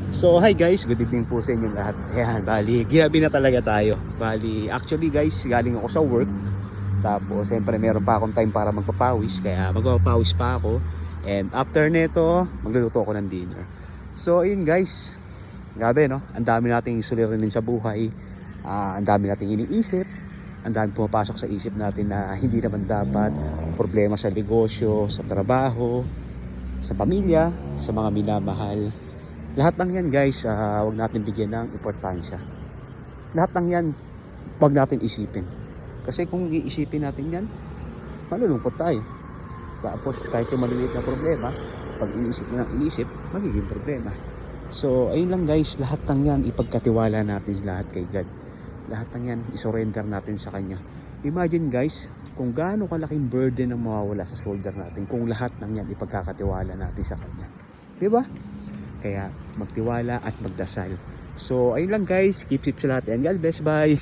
So hi guys, good evening po sa inyo lahat. Ayan, bali, ginabi na talaga tayo. Bali, actually guys, galing ako sa work. Tapos, siyempre meron pa akong time para magpapawis. Kaya magpapawis pa ako. And after nito, magluluto ako ng dinner. So ayun guys, grabe no? Ang dami nating suliranin sa buhay. Ang dami nating iniisip. Ang dami pumapasok sa isip natin na hindi naman dapat. Problema sa negosyo, sa trabaho, sa pamilya, sa mga minamahal. Lahat ng yan guys, wag natin bigyan ng importansya. Lahat ng yan, wag natin isipin. Kasi kung iisipin natin yan, malulungkot tayo. Tapos kahit yung maliliit na problema, pag iniisip mo ng iniisip, magiging problema. So ayun lang guys, lahat ng yan ipagkatiwala natin lahat kay God. Lahat ng yan isurrender natin sa Kanya. Imagine guys, kung gaano kalaking burden ang mawawala sa shoulder natin kung lahat ng yan ipagkakatiwala natin sa Kanya. Diba? Kaya magtiwala at magdasal. So ayun lang guys, keep safe sa lahat and God bless, bye.